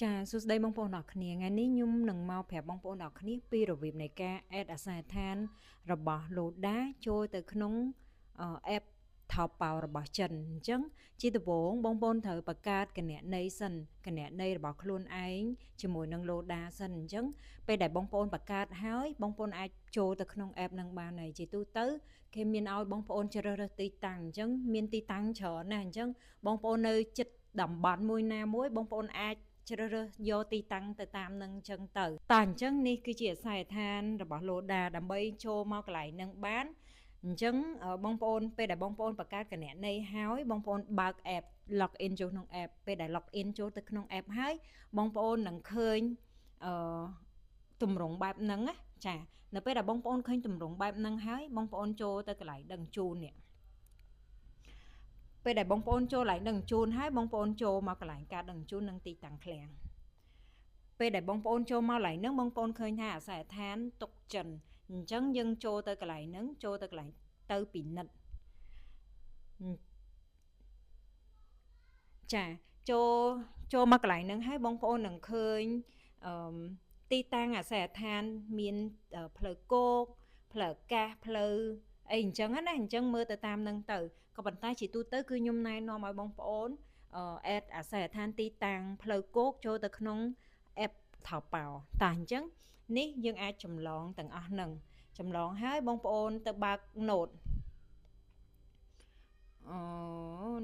ចាសួស្តីបងប្អូនអរគ្នាថ្ងៃនេះខ្ញុំនឹងមកប្រាប់បងប្អូនអរគ្នាពីរបៀបនៃការ add អាសយដ្ឋានរបស់ Loda ចូលទៅក្នុង app ថោប៉ោរបស់ចិនអញ្ចឹងជាដំបូងបងប្អូនត្រូវបង្កើតគណនីសិនគណនីរបស់ខ្លួនឯងជាមួយនឹង Loda សិនអញ្ចឹងពេលដែលបងប្អូនបង្កើតហើយបងប្អូនអាចចូលទៅក្នុង app នឹងបានហើយជាទូទៅគេមានឲ្យបងប្អូនជ្រើសរើសទីតាំងអញ្ចឹងមានទីតាំងច្រើនណាស់អញ្ចឹងបងប្អូននៅចិត្តតំបន់មួយណាមួយបងប្អូនអាចជ្រើសរើសយកទីតាំងទៅតាមនឹងអញ្ចឹងទៅតែអញ្ចឹងនេះគឺជាអាសយដ្ឋានរបស់ Loda ដើម្បីចូលមកកន្លែងនឹងបានអញ្ចឹងបងប្អូនពេលដែលបងប្អូនបង្កើតគណនីហើយបងប្អូនបើក app log in ចូលក្នុង app ពេលដែល log in ចូលទៅក្នុង app ហើយបងប្អូននឹងឃើញទម្រង់បែបហ្នឹងណាចានៅពេលដែលបងប្អូនឃើញទម្រង់បែបហ្នឹងហើយបងប្អូនចូលទៅកន្លែងដឹងជូននេះពេលដែលបងប្អូនចូលកន្លែងដឹងជូនហើយបងប្អូនចូលមកកន្លែងការដឹងជូននឹងទីតាំងឃ្លាំងពេលដែលបងប្អូនចូលមកកន្លែងហ្នឹងបងប្អូនឃើញថាអាសយដ្ឋានទុកចិនអញ្ចឹងយើងចូលទៅកន្លែងហ្នឹងចូលទៅកន្លែងទៅពិនិត្យចាចូលមកកន្លែងហ្នឹងហើយបងប្អូននឹងឃើញទីតាំងអាសយដ្ឋានមានផ្លូវគោកផ្លូវកាសផ្លូវអីអញ្ចឹងណាអញ្ចឹងមើលទៅតាមហ្នឹងទៅក៏ប៉ុន្តែជាទូទៅគឺខ្ញុំណែនាំឲ្យបងប្អូនadd អាសយដ្ឋានទីតាំងផ្លូវគោកចូលទៅក្នុង app ថោប៉ោតែអញ្ចឹងនេះយើងអាចចម្លងទាំងអស់ហ្នឹងចម្លងហើយបងប្អូនទៅបើក note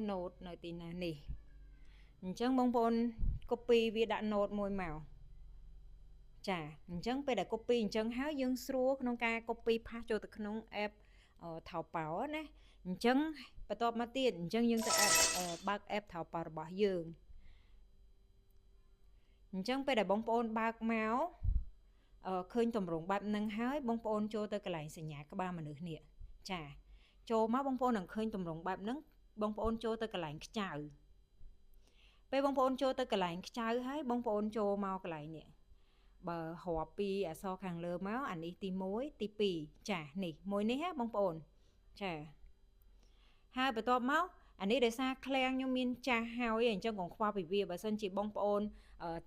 note នៅទីណានេះអញ្ចឹងបងប្អូន copy វាដាក់ note មួយមកចាអញ្ចឹងពេលដែល copy អញ្ចឹងហើយយើងស្រួលក្នុងការ copy paste ចូលទៅក្នុង app ថោប៉ោណាអញ្ចឹងបន្ទាប់មកទៀតអញ្ចឹងយើងទៅបើក app ថោប៉ោរបស់យើងអញ្ចឹងពេលដែលបងប្អូនបើកមកឃើញតម្រងបែបហ្នឹងហើយបងប្អូនចូលទៅកន្លែងសញ្ញាក្បាលមនុស្សនេះចាចូលមកបងប្អូននឹងឃើញតម្រងបែបហ្នឹងបងប្អូនចូលទៅកន្លែងខ្ចៅពេលបងប្អូនចូលទៅកន្លែងខ្ចៅហើយបងប្អូនចូលមកកន្លែងនេះបើរាប់ពីអក្សរខាងលើមកអានេះទី1ទី2ចានេះមួយនេះហ៎បងប្អូនចាហើយបន្ទាប់មកអានេះដោយសារឃ្លាំងខ្ញុំមានចាស់ហើយអញ្ចឹងកុំខ្វល់ពីវាបើសិនជាបងប្អូន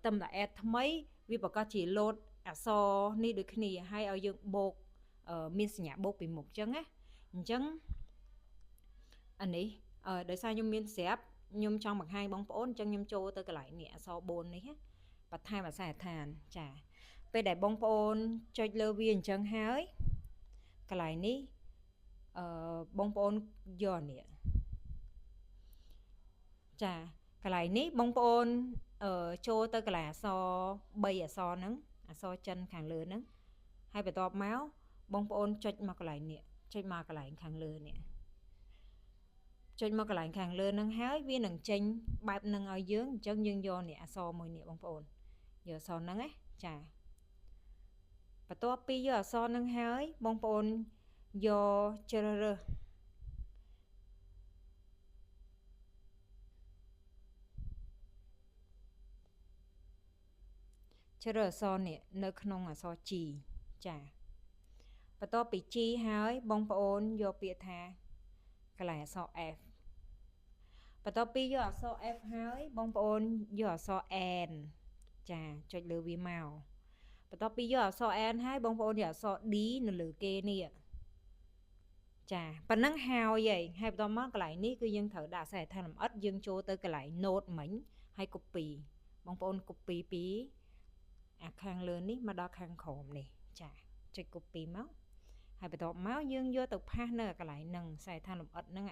ទឹមតែ add ថ្មីវាប្រកាសជា load អក្សរនេះដូចគ្នាហើយឲ្យយើងបូកមានសញ្ញាបូកពីមុខអញ្ចឹងណាអញ្ចឹងអានេះដោយសារខ្ញុំមានស្រាប់ខ្ញុំចង់បង្ហាញបងប្អូនអញ្ចឹងខ្ញុំចូលទៅកន្លែងនេះអក្សរ4នេះបន្ថែមអាសយដ្ឋានចាពេលដែលបងប្អូនចុចលើវាអញ្ចឹងហើយកន្លែងនេះបងប្អូនយកនេះចាកន្លែងនេះបងប្អូនចូលទៅកន្លែងអក្សរ3អក្សរហ្នឹងអក្សរចិនខាងលើហ្នឹងហើយបន្ទាប់មកបងប្អូនចុចមកកន្លែងនេះចុចមកកន្លែងខាងលើនេះចុចមកកន្លែងខាងលើហ្នឹងហើយវានឹងចេញបែបហ្នឹងឲ្យយើងអញ្ចឹងយើងយកនេះអក្សរមួយនេះបងប្អូនយកអក្សរហ្នឹងណាចាបន្ទាប់ពីយកអក្សរហ្នឹងហើយបងប្អូនយកជ្រើសរើសអក្សរនេះនៅក្នុងអក្សរ G ចាបន្ទាប់ពី G ហើយបងប្អូនយកពាក្យថាកន្លែងអក្សរ F បន្ទាប់ពីយកអក្សរ F ហើយបងប្អូនយកអក្សរ N ចាចុចលើវាមកបន្ទាប់ពីយកអក្សរ N ហើយបងប្អូនយកអក្សរ D នៅលើគេនេះចាប៉ុណ្ណឹងហើយបន្ទាប់មកកន្លែងនេះគឺយើងត្រូវដាក់អាសយដ្ឋានលម្អិតយើងចូលទៅកន្លែង note មិញហើយ copy បងប្អូន copy ពីអាខាងលើនេះមកដល់ខាងក្រោមនេះចាចុច copy មកហើយបន្ទាប់មកយើងយកទៅផាសនៅកន្លែងហ្នឹងអាសយដ្ឋានលម្អិតហ្នឹង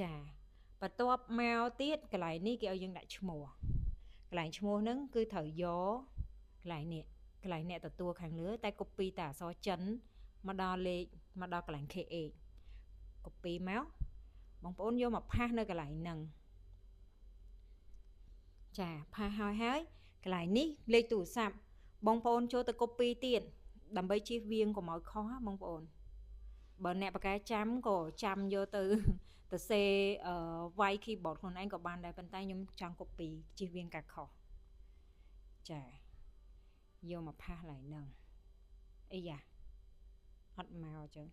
ចាបន្ទាប់មកទៀតកន្លែងនេះគេឲ្យយើងដាក់ឈ្មោះកន្លែងឈ្មោះហ្នឹងគឺត្រូវយកកន្លែងនេះកន្លែងអ្នកទទួលខាងលើតែ copy តែអក្សរចិនមកដល់លេខមកដល់កន្លែង KH copy មកបងប្អូនយកមកផាសនៅកន្លែងហ្នឹងចាផាសហើយកន្លែងនេះលេខទូរស័ព្ទបងប្អូនចូលទៅ copy ទៀតដើម្បីជៀសវាងកុំឲ្យខុសបងប្អូនបើអ្នកបកកែចាំក៏ចាំយកទៅសេវាយ keyboard ខ្លួនឯងក៏បានដែរប៉ុន្តែខ្ញុំចង់ copy ជៀសវាងការខុសចាយកមកផាសឡើងហ្នឹងអីយ៉ាអត់មកអញ្ចឹង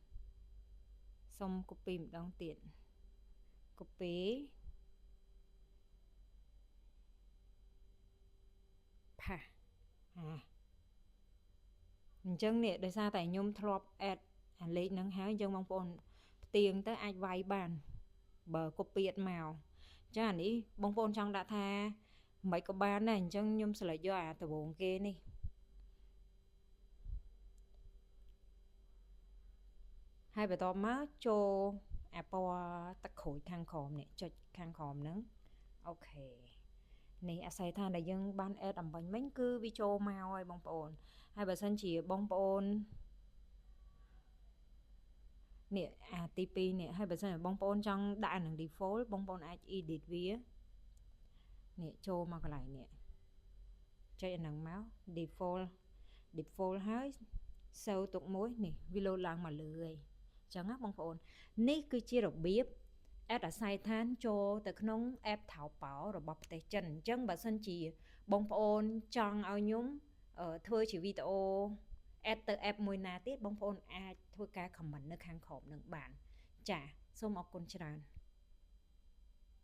សុំ copy ម្ដងទៀត copy ค่ะអញ្ចឹងនេះដោយសារតែខ្ញុំធ្លាប់ add អាលេខហ្នឹងហើយអញ្ចឹងបងប្អូនផ្ទៀងទៅអាចវាយបានបើ copy អត់មកចាអានេះបងប្អូនចង់ដាក់ថាមិនក៏បានដែរអញ្ចឹងខ្ញុំ select យកអាដំបូងគេនេះហើយបន្ទាប់មកចូលអាពណ៌ទឹកក្រូចខាងក្រោមនេះចុចខាងក្រោមហ្នឹងអូខេនេះអាស្រ័យថាដែលយើងបាន add អំបញ្ញមិញគឺវាចូលមកហើយបងប្អូនហើយបើសិនជាបងប្អូននេះអាទី2នេះហើយបើសិនជាបងប្អូនចង់ដាក់អានឹង default បងប្អូនអាច edit វានេះចូលមកកន្លែងនេះចុចអានឹងមក default ហើយសូវទុកមួយនេះវាលោតឡើងមកលើហើយអញ្ចឹងណាបងប្អូននេះគឺជារបៀប add អាស័យដ្ឋានចូលទៅក្នុង app ថៅប៉ោរបស់ប្រទេសចិនអញ្ចឹងបើសិនជាបងប្អូនចង់ឲ្យខ្ញុំធ្វើជាវីដេអូ add ទៅ app មួយណាទៀតបងប្អូនអាចធ្វើការ comment នៅខាងក្រោមនឹងបានចាសូមអរគុណច្រើន